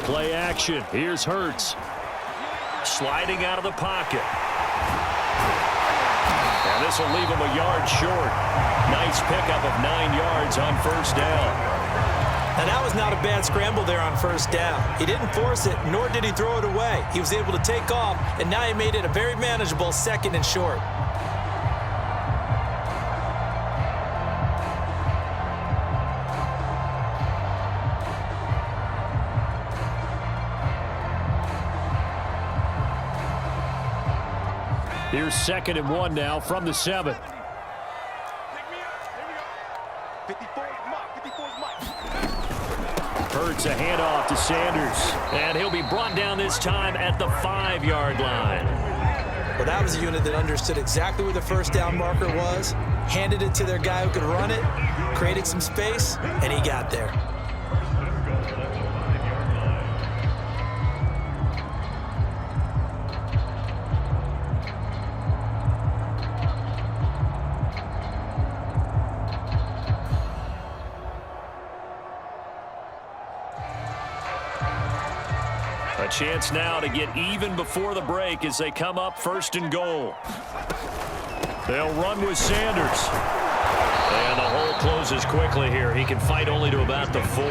Play action. Here's Hurts. Sliding out of the pocket. And this will leave him a yard short. Nice pickup of 9 yards on first down. And that was not a bad scramble there on first down. He didn't force it, nor did he throw it away. He was able to take off, and now he made it a very manageable 2nd and short. Here's 2nd and 1 now from the 7. Hurts a handoff to Sanders. And he'll be brought down this time at the 5-yard line. Well, that was a unit that understood exactly where the first down marker was, handed it to their guy who could run it, created some space, and he got there. A chance now to get even before the break as they come up 1st and goal. They'll run with Sanders. And the hole closes quickly here. He can fight only to about the 4.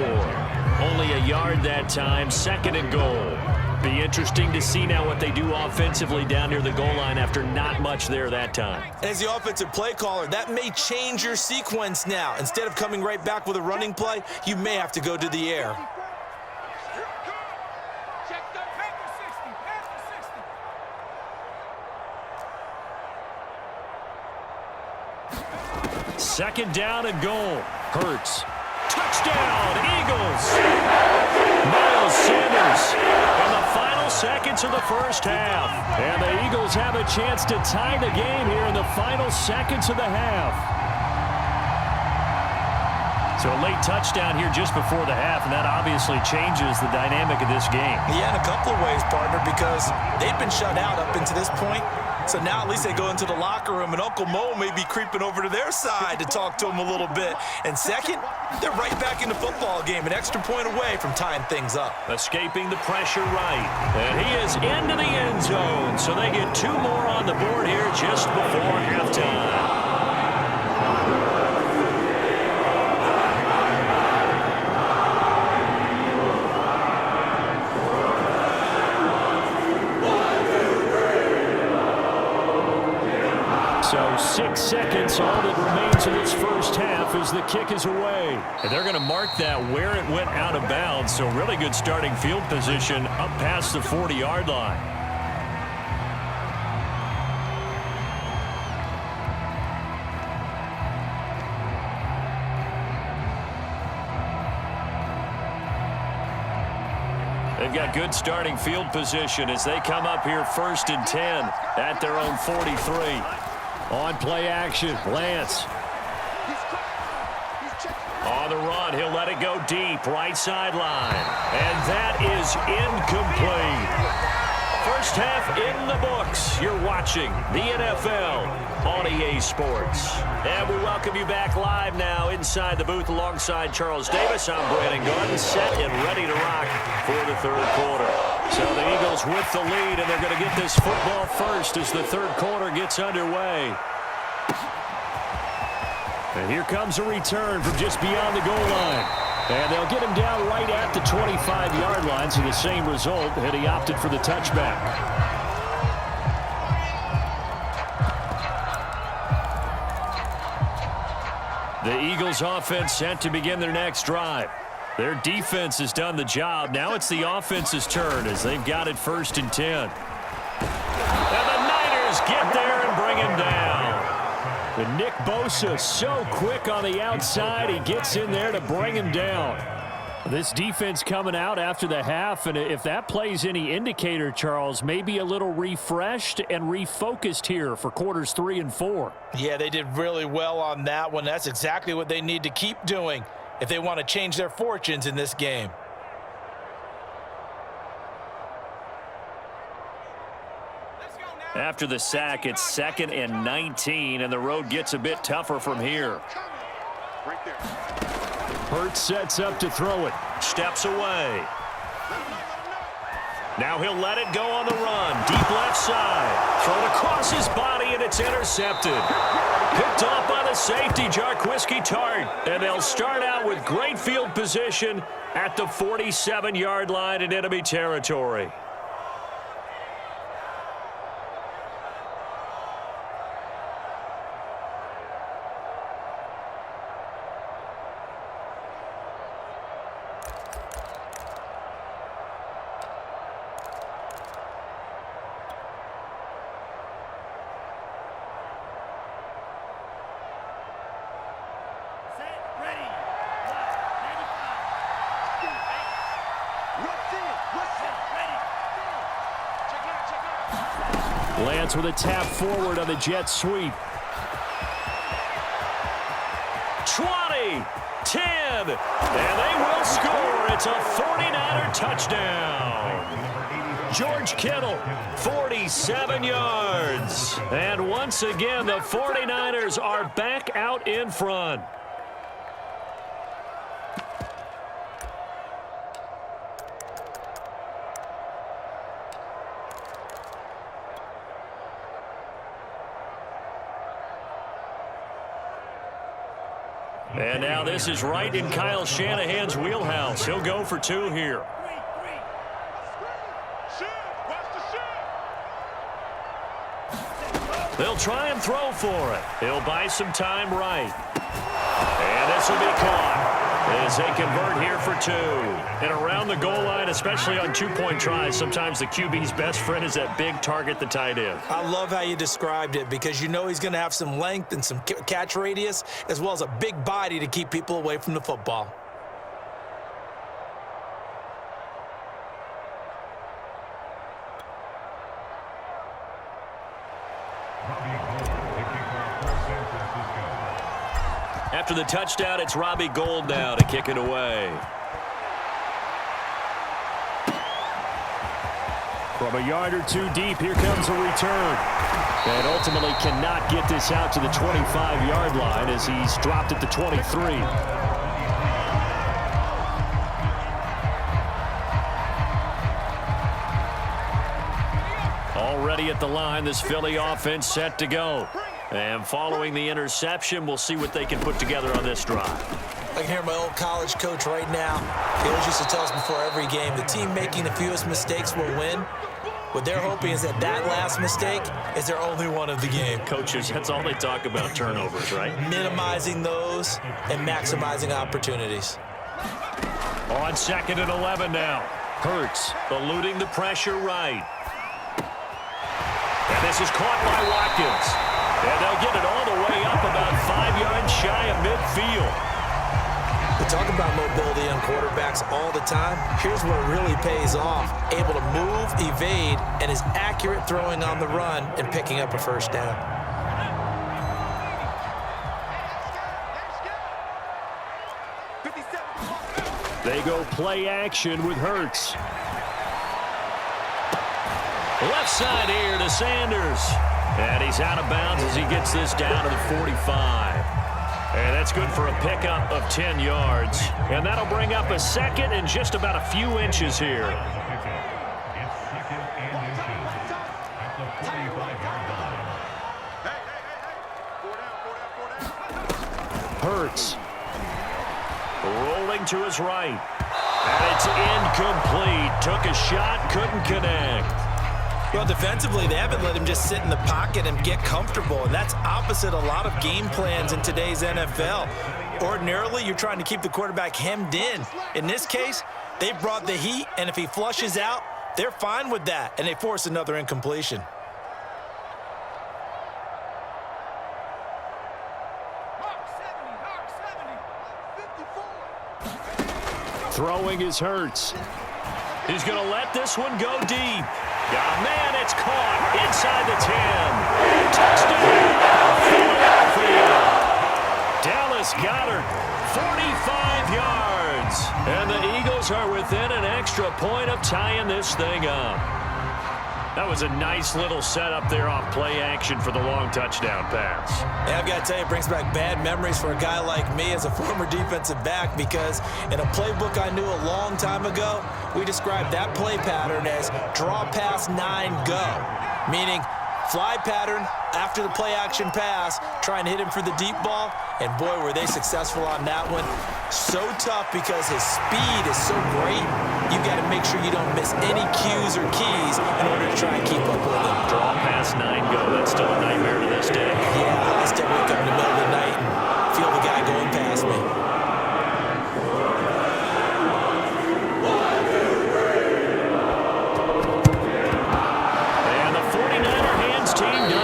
Only a yard that time, 2nd and goal. Be interesting to see now what they do offensively down near the goal line after not much there that time. As the offensive play caller, that may change your sequence now. Instead of coming right back with a running play, you may have to go to the air. Second down and goal. Hurts. Touchdown, Eagles. Miles Sanders in the final seconds of the first half. And the Eagles have a chance to tie the game here in the final seconds of the half. So a late touchdown here just before the half, and that obviously changes the dynamic of this game. Yeah, in a couple of ways, partner, because they've been shut out up until this point. So now at least they go into the locker room, and Uncle Mo may be creeping over to their side to talk to them a little bit. And second, they're right back in the football game, an extra point away from tying things up. Escaping the pressure right. And he is into the end zone. So they get 2 more on the board here just before halftime. So 6 seconds, all that remains in this first half as the kick is away. And they're going to mark that where it went out of bounds. So really good starting field position up past the 40-yard line. They've got good starting field position as they come up here 1st and 10 at their own 43. On play action, Lance. On the run, he'll let it go deep, right sideline. And that is incomplete. First half in the books. You're watching the NFL on EA Sports. And we welcome you back live now inside the booth alongside Charles Davis. I'm Brandon Gordon, set and ready to rock for the 3rd quarter. So the Eagles with the lead, and they're going to get this football first as the 3rd quarter gets underway. And here comes a return from just beyond the goal line. And they'll get him down right at the 25-yard line, so the same result, and he opted for the touchback. The Eagles offense set to begin their next drive. Their defense has done the job. Now it's the offense's turn as they've got it 1st and 10. And the Niners get there and bring him down. And Nick Bosa so quick on the outside. He gets in there to bring him down. This defense coming out after the half, and if that plays any indicator, Charles, maybe a little refreshed and refocused here for quarters 3 and 4. Yeah, they did really well on that one. That's exactly what they need to keep doing if they want to change their fortunes in this game. After the sack, it's 2nd and 19, and the road gets a bit tougher from here. Right there. Hurts sets up to throw it. Steps away. Now he'll let it go on the run. Deep left side. Thrown across his body, and it's intercepted. Picked off by the safety, Jarquiski Tart. And they'll start out with great field position at the 47-yard line in enemy territory. Lance with a tap forward on the jet sweep. 20, 10, and they will score. It's a 49er touchdown. George Kittle, 47 yards. And once again, the 49ers are back out in front. And now this is right in Kyle Shanahan's wheelhouse. He'll go for 2 here. They'll try and throw for it. He'll buy some time right. And this will be caught as they convert here for 2. And around the goal line, especially on 2-point tries, sometimes the QB's best friend is that big target, the tight end. I love how you described it because you know he's going to have some length and some catch radius as well as a big body to keep people away from the football. After the touchdown, it's Robbie Gould now to kick it away. From a yard or 2 deep, here comes a return. And ultimately cannot get this out to the 25-yard line as he's dropped at the 23. Already at the line, this Philly offense set to go. And following the interception, we'll see what they can put together on this drive. I can hear my old college coach right now. He always used to tell us before every game, the team making the fewest mistakes will win. What they're hoping is that last mistake is their only one of the game. Coaches, that's all they talk about, turnovers, right? Minimizing those and maximizing opportunities. On 2nd and 11 now. Hurts eluding the pressure right. And this is caught by Watkins. And they'll get it all the way up about 5 yards shy of midfield. We talk about mobility on quarterbacks all the time. Here's where it really pays off. Able to move, evade, and is accurate throwing on the run and picking up a first down. They go play action with Hurts. Left side here to Sanders. And he's out of bounds as he gets this down to the 45. And that's good for a pickup of 10 yards. And that'll bring up a 2nd and just about a few inches here. Hurts. Rolling to his right. And it's incomplete. Took a shot, couldn't connect. Well, defensively, they haven't let him just sit in the pocket and get comfortable, and that's opposite a lot of game plans in today's NFL. Ordinarily, you're trying to keep the quarterback hemmed in. In this case, they brought the heat, and if he flushes out, they're fine with that, and they force another incompletion. Throwing is Hurts. He's going to let this one go deep. Oh, man, it's caught inside the 10. Touchdown, Philadelphia. Dallas Goedert, 45 yards. And the Eagles are within an extra point of tying this thing up. That was a nice little setup there off play action for the long touchdown pass. Yeah, I've got to tell you, it brings back bad memories for a guy like me as a former defensive back, because in a playbook I knew a long time ago, we described that play pattern as draw pass 9 go, meaning fly pattern after the play action pass, try and hit him for the deep ball, and boy, were they successful on that one. So tough because his speed is so great, you've got to make sure you don't miss any cues or keys in order to try and keep up with him. Draw pass 9 go, that's still a nightmare to this day. Yeah, I still wake up in the middle of the night and feel the guy going past me.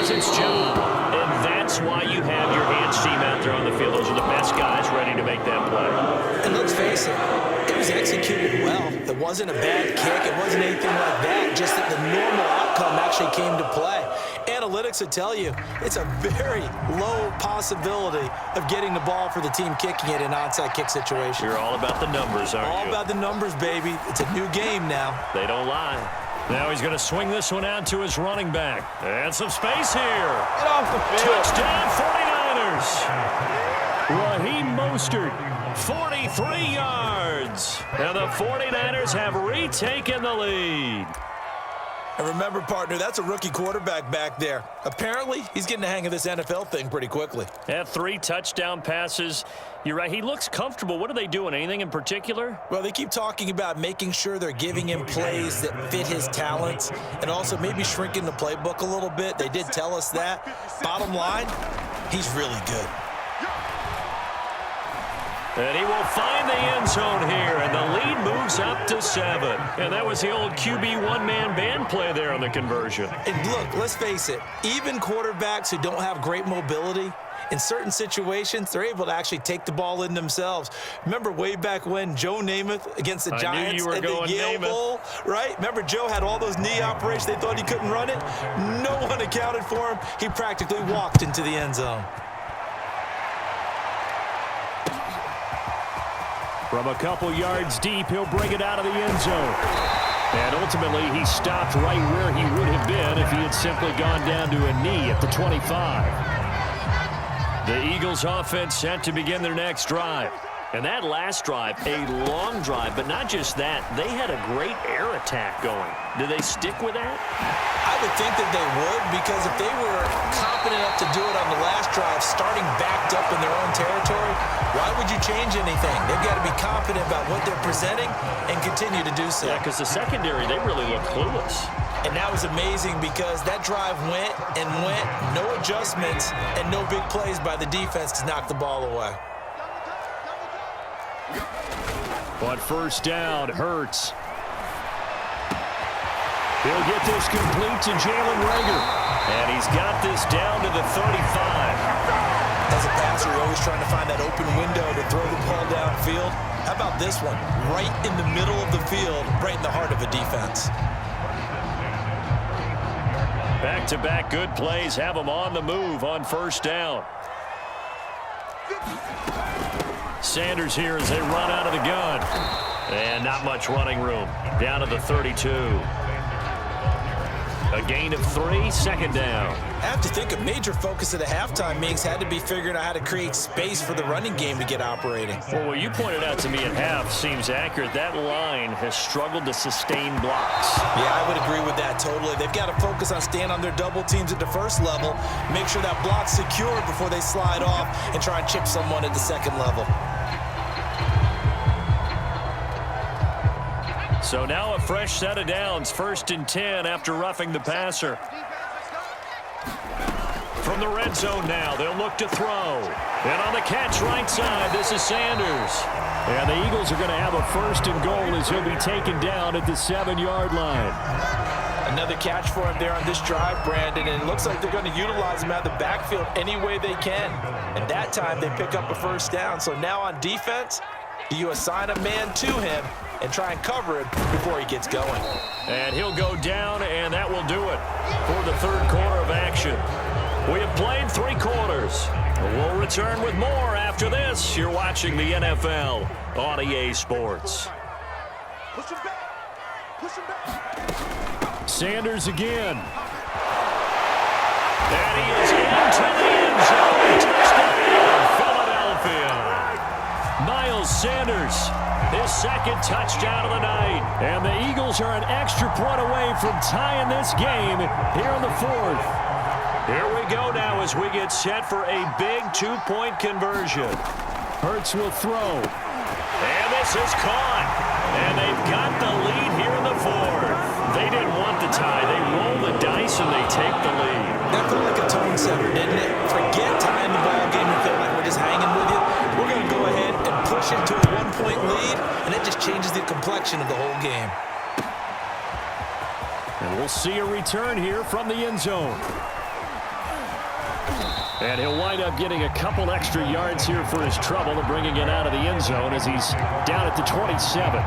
Its job, and that's why you have your hands team out there on the field. Those are the best guys ready to make that play. And let's face it was executed well. It wasn't a bad kick. It wasn't anything like that, just that the normal outcome actually came to play. Analytics would tell you it's a very low possibility of getting the ball for the team kicking it in an onside kick situation. You're all about the numbers, aren't you? All about the numbers, baby. It's a new game now. They don't lie. Now he's going to swing this one out to his running back. And some space here. Get off the field. Touchdown 49ers. Raheem Mostert, 43 yards. And the 49ers have retaken the lead. And remember, partner, that's a rookie quarterback back there. Apparently, he's getting the hang of this NFL thing pretty quickly. Had 3 touchdown passes. You're right, he looks comfortable. What are they doing? Anything in particular? Well, they keep talking about making sure they're giving him plays that fit his talents and also maybe shrinking the playbook a little bit. They did tell us that. Bottom line, he's really good. And he will find the end zone here, and the lead moves up to 7. And that was the old QB one-man band play there on the conversion. And look, let's face it, even quarterbacks who don't have great mobility, in certain situations, they're able to actually take the ball in themselves. Remember way back when Joe Namath against the Giants at the Yale Bowl, right? Remember Joe had all those knee operations. They thought he couldn't run it. No one accounted for him. He practically walked into the end zone. From a couple yards deep, he'll bring it out of the end zone. And ultimately, he stopped right where he would have been if he had simply gone down to a knee at the 25. The Eagles offense set to begin their next drive. And that last drive, a long drive, but not just that. They had a great air attack going. Do they stick with that? I would think that they would, because if they were confident enough to do it on the last drive, starting backed up in their own territory, why would you change anything? They've got to be confident about what they're presenting and continue to do so. Yeah, because the secondary, they really look clueless. And that was amazing because that drive went and went, no adjustments, and no big plays by the defense to knock the ball away. But first down, Hurts. He'll get this complete to Jalen Reagor. And he's got this down to the 35. As a passer, you're always trying to find that open window to throw the ball downfield. How about this one? Right in the middle of the field, right in the heart of a defense. Back-to-back good plays have them on the move on first down. Sanders here as they run out of the gun. And not much running room. Down to the 32. A gain of 3, second down. I have to think a major focus of the halftime meetings had to be figuring out how to create space for the running game to get operating. Well, what you pointed out to me at half seems accurate. That line has struggled to sustain blocks. Yeah, I would agree with that totally. They've got to focus on staying on their double teams at the first level, make sure that block's secure before they slide off and try and chip someone at the second level. So now a fresh set of downs, 1st and 10 after roughing the passer. From the red zone now, they'll look to throw. And on the catch right side, this is Sanders. And the Eagles are going to have a 1st and goal as he'll be taken down at the 7-yard line. Another catch for him there on this drive, Brandon, and it looks like they're going to utilize him out of the backfield any way they can. And that time they pick up a 1st down. So now on defense, do you assign a man to him and try and cover it before he gets going? And he'll go down, and that will do it for the 3rd quarter of action. We have played 3 quarters. We'll return with more after this. You're watching the NFL on EA Sports. Push him back. Push him back. Sanders again. And he is into the end zone. Touchdown, Philadelphia. Miles Sanders, his second touchdown of the night. And the Eagles are an extra point away from tying this game here in the fourth. Here we go now as we get set for a big two-point conversion. Hurts will throw. And this is caught. And they've got the lead here in the fourth. They didn't want the tie. They roll the dice and they take the lead. That felt like a tone setter, didn't it? Forget tying the ball game and feel like we're just hanging with you. We're going to go ahead and push it to a one-point lead, and it just changes the complexion of the whole game. And we'll see a return here from the end zone. And he'll wind up getting a couple extra yards here for his trouble and bringing it out of the end zone as he's down at the 27.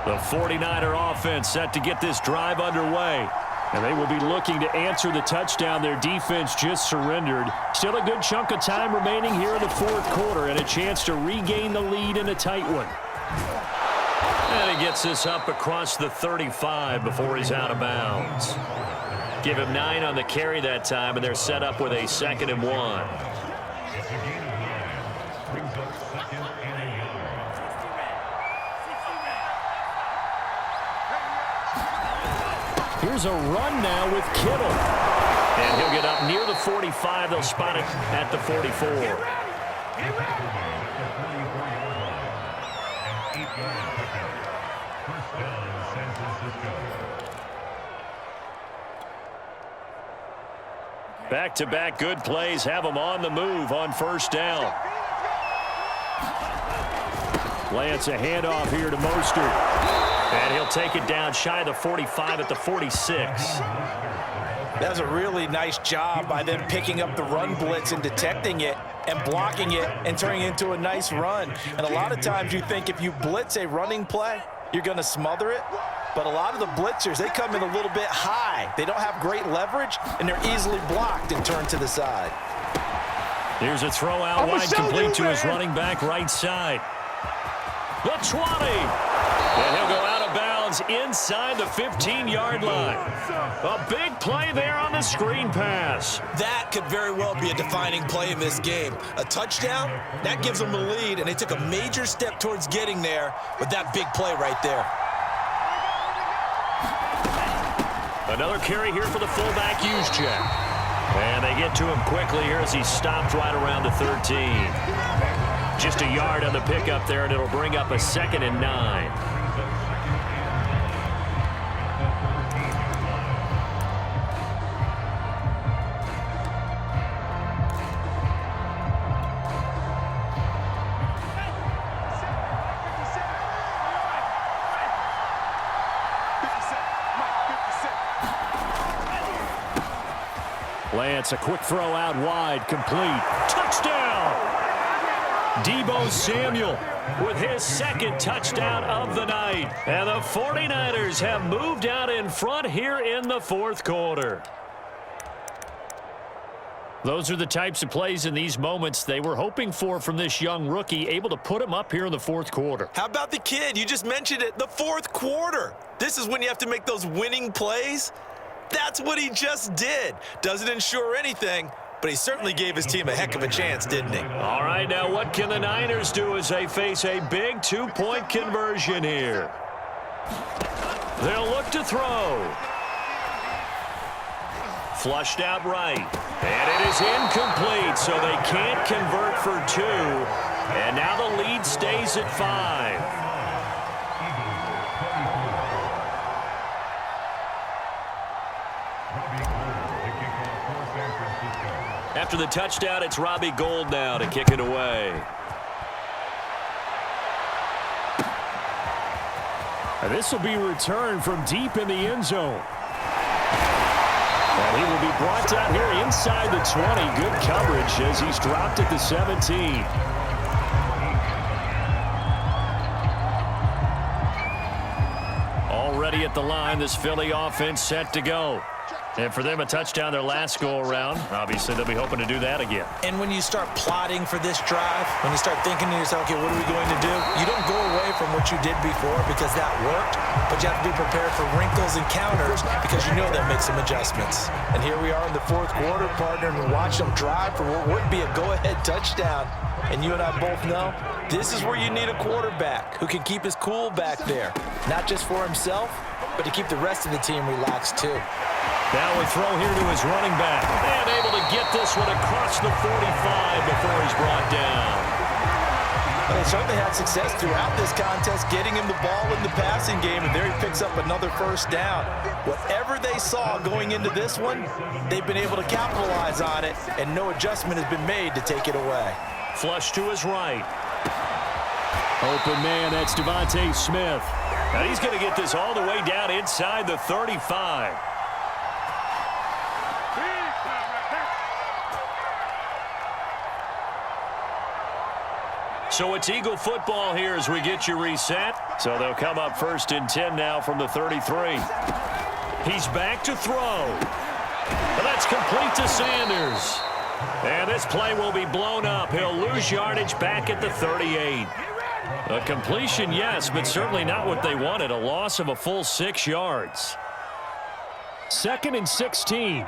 The 49er offense set to get this drive underway. And they will be looking to answer the touchdown their defense just surrendered. Still a good chunk of time remaining here in the fourth quarter and a chance to regain the lead in a tight one. And he gets this up across the 35 before he's out of bounds. Give him 9 on the carry that time, and they're set up with a 2nd and 1. Here's a run now with Kittle. And he'll get up near the 45. They'll spot it at the 44. Back-to-back good plays have them on the move on first down. Lance a handoff here to Mostert. And he'll take it down shy of the 45 at the 46. That was a really nice job by them picking up the run blitz and detecting it and blocking it and turning it into a nice run. And a lot of times you think if you blitz a running play, you're going to smother it. But a lot of the blitzers, they come in a little bit high. They don't have great leverage, and they're easily blocked and turned to the side. Here's a throw out wide, complete to his running back right side. The 20. And he'll go out of bounds inside the 15-yard line. A big play there on the screen pass. That could very well be a defining play in this game. A touchdown, that gives them the lead, and they took a major step towards getting there with that big play right there. Another carry here for the fullback, Juszczyk. And they get to him quickly here as he stopped right around the 13. Just a yard on the pickup there, and it'll bring up a 2nd and 9. Lance, a quick throw out wide, complete. Touchdown! Deebo Samuel with his 2nd touchdown of the night. And the 49ers have moved out in front here in the fourth quarter. Those are the types of plays in these moments they were hoping for from this young rookie, able to put him up here in the fourth quarter. How about the kid? You just mentioned it, the fourth quarter. This is when you have to make those winning plays. That's what he just did. Doesn't ensure anything, but he certainly gave his team a heck of a chance, didn't he? All right, now what can the Niners do as they face a big two-point conversion here? They'll look to throw. Flushed out right. And it is incomplete, so they can't convert for 2. And now the lead stays at 5. After the touchdown, it's Robbie Gould now to kick it away. And this will be returned from deep in the end zone. And he will be brought down here inside the 20. Good coverage as he's dropped at the 17. Already at the line, this Philly offense set to go. And for them, a touchdown their last go-around. Obviously, they'll be hoping to do that again. And when you start plotting for this drive, when you start thinking to yourself, okay, what are we going to do? You don't go away from what you did before because that worked, but you have to be prepared for wrinkles and counters because you know they'll make some adjustments. And here we are in the fourth quarter, partner, and watch them drive for what would be a go-ahead touchdown. And you and I both know this is where you need a quarterback who can keep his cool back there, not just for himself, but to keep the rest of the team relaxed too. Now a throw here to his running back. And able to get this one across the 45 before he's brought down. Well, they certainly had success throughout this contest, getting him the ball in the passing game, and there he picks up another first down. Whatever they saw going into this one, they've been able to capitalize on it, and no adjustment has been made to take it away. Flush to his right. Open man, that's Devontae Smith. Now he's going to get this all the way down inside the 35. So it's Eagle football here as we get you reset. So they'll come up 1st and 10 now from the 33. He's back to throw. And that's complete to Sanders. And this play will be blown up. He'll lose yardage back at the 38. A completion, yes, but certainly not what they wanted. A loss of a full 6 yards. 2nd and 16.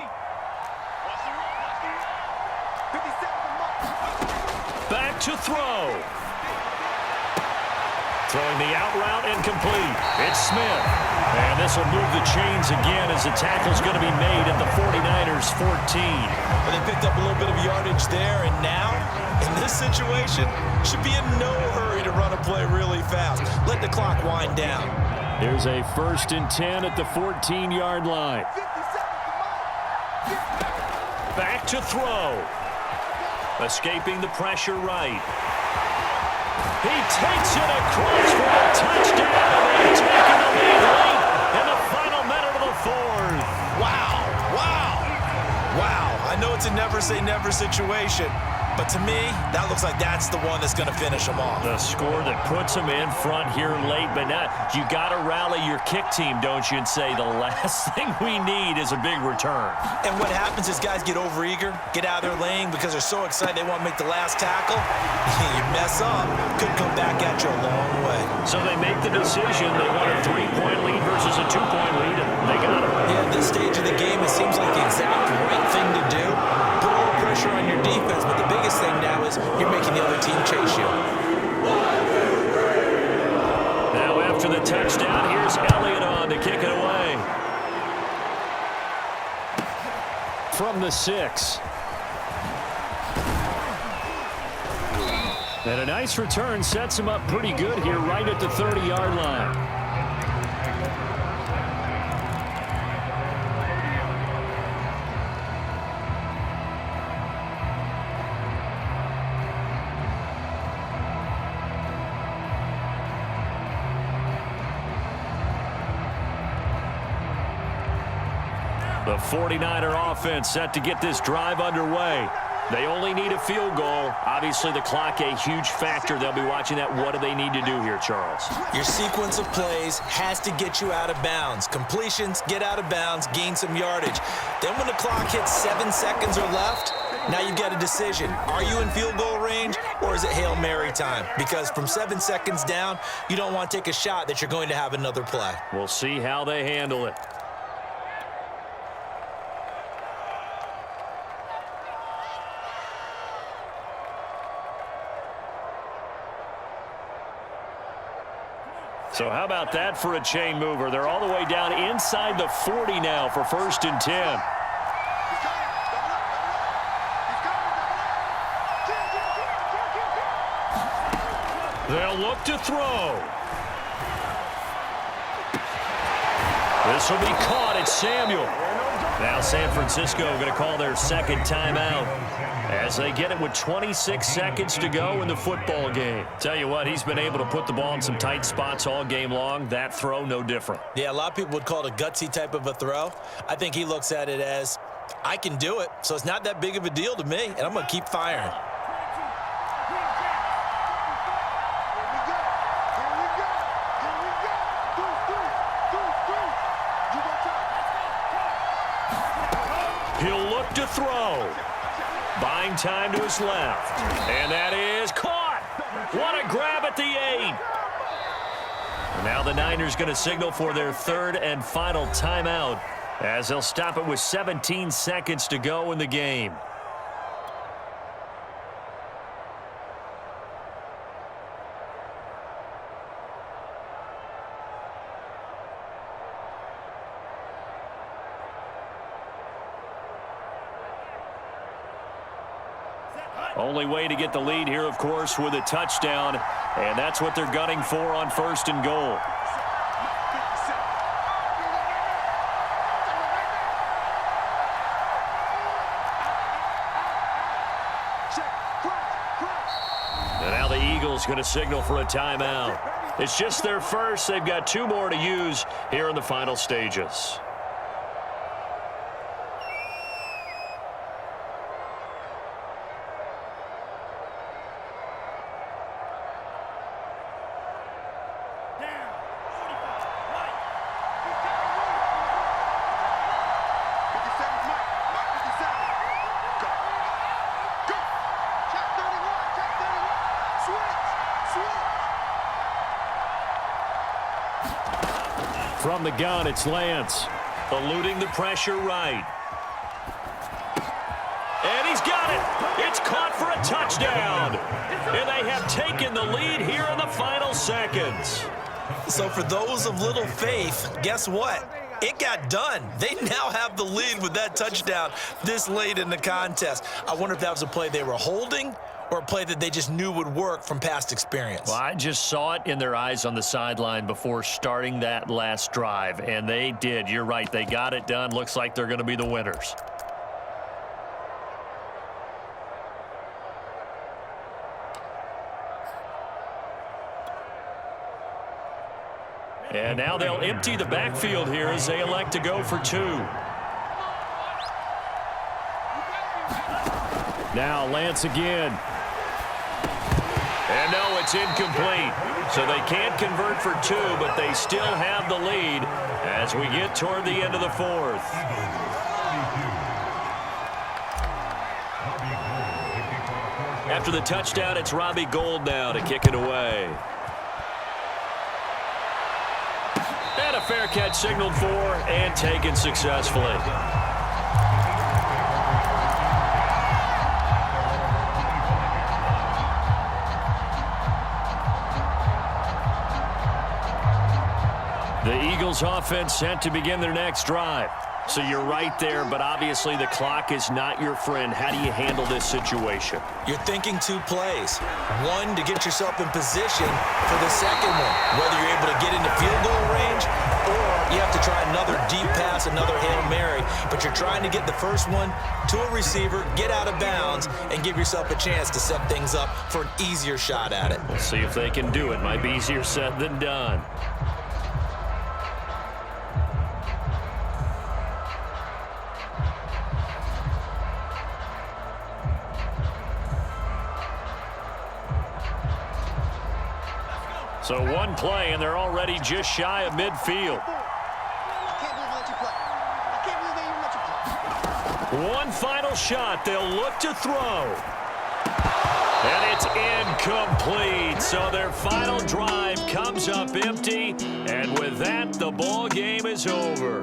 Back to throw. Throwing the out route incomplete. It's Smith. And this will move the chains again as the tackle's going to be made at the 49ers 14. Well, they picked up a little bit of yardage there, and now, in this situation, should be in no hurry to run a play really fast. Let the clock wind down. Here's a 1st and 10 at the 14-yard line. Back to throw. Escaping the pressure right. He takes it across for a touchdown. They've taken the lead late in the final minute of the 4th. Wow, wow, wow. I know it's a never-say-never situation, but to me, that looks like that's the one that's going to finish them off. The score that puts them in front here late, but not. You got to rally your kick team, don't you, and say the last thing we need is a big return. And what happens is guys get overeager, get out of their lane because they're so excited they want to make the last tackle. You mess up, could come back at you a long way. So they make the decision. They want a 3-point lead versus a 2-point lead, and they got it. Yeah, at this stage of the game, it seems like the exact right thing to do. Put a little pressure on your defense, but the biggest thing now is you're making the other team chase you. Now after the touchdown, here's Elliott on to kick it away. From the 6. And a nice return sets him up pretty good here right at the 30-yard line. The 49er offense set to get this drive underway. They only need a field goal. Obviously, the clock a huge factor. They'll be watching that. What do they need to do here, Charles? Your sequence of plays has to get you out of bounds. Completions, get out of bounds, gain some yardage. Then when the clock hits 7 seconds or left, now you get a decision. Are you in field goal range or is it Hail Mary time? Because from 7 seconds down, you don't want to take a shot that you're going to have another play. We'll see how they handle it. So how about that for a chain mover? They're all the way down inside the 40 now for 1st and 10. They'll look to throw. This will be caught. It's Samuel. Now San Francisco going to call their second timeout as they get it with 26 seconds to go in the football game. Tell you what, he's been able to put the ball in some tight spots all game long. That throw, no different. Yeah, a lot of people would call it a gutsy type of a throw. I think he looks at it as, I can do it, so it's not that big of a deal to me, and I'm going to keep firing. Buying time to his left. And that is caught. What a grab at the 8. Now the Niners going to signal for their third and final timeout as they'll stop it with 17 seconds to go in the game. Only way to get the lead here, of course, with a touchdown, and that's what they're gunning for on 1st and goal. And now the Eagles going to signal for a timeout. It's just their first. They've got 2 more to use here in the final stages. From the gun, it's Lance. Eluding the pressure right. And he's got it. It's caught for a touchdown. And they have taken the lead here in the final seconds. So for those of little faith, guess what? It got done. They now have the lead with that touchdown this late in the contest. I wonder if that was a play they were holding or a play that they just knew would work from past experience. Well, I just saw it in their eyes on the sideline before starting that last drive, and they did. You're right. They got it done. Looks like they're going to be the winners. And now they'll empty the backfield here as they elect to go for 2. Now Lance again. And no, it's incomplete. So they can't convert for 2, but they still have the lead as we get toward the end of the 4th. After the touchdown, it's Robbie Gould now to kick it away. And a fair catch signaled for and taken successfully. The Eagles offense set to begin their next drive. So you're right there, but obviously the clock is not your friend. How do you handle this situation? You're thinking 2 plays. One, to get yourself in position for the second one, whether you're able to get into field goal range or you have to try another deep pass, another Hail Mary, but you're trying to get the first one to a receiver, get out of bounds, and give yourself a chance to set things up for an easier shot at it. We'll see if they can do it. Might be easier said than done. So one play, and they're already just shy of midfield. One final shot. They'll look to throw. And it's incomplete. So their final drive comes up empty. And with that, the ball game is over.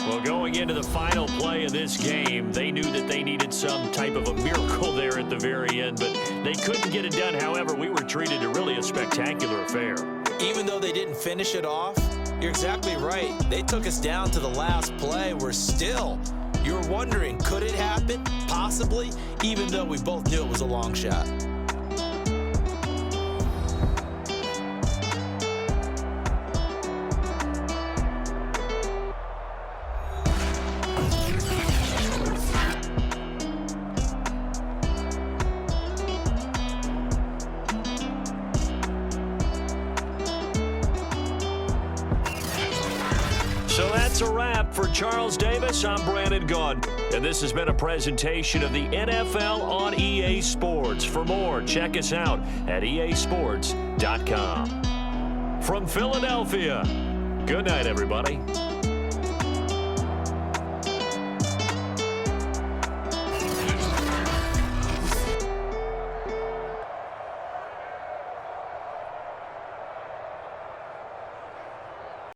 Well, going into the final play of this game, they knew that they needed some type of a miracle there at the very end, but they couldn't get it done. However, we were treated to really a spectacular affair. Even though they didn't finish it off, you're exactly right. They took us down to the last play. We're still, you're wondering, could it happen? Possibly, even though we both knew it was a long shot. So that's a wrap for Charles Davis. I'm Brandon Gaudin, and this has been a presentation of the NFL on EA Sports. For more, check us out at easports.com. From Philadelphia, good night, everybody.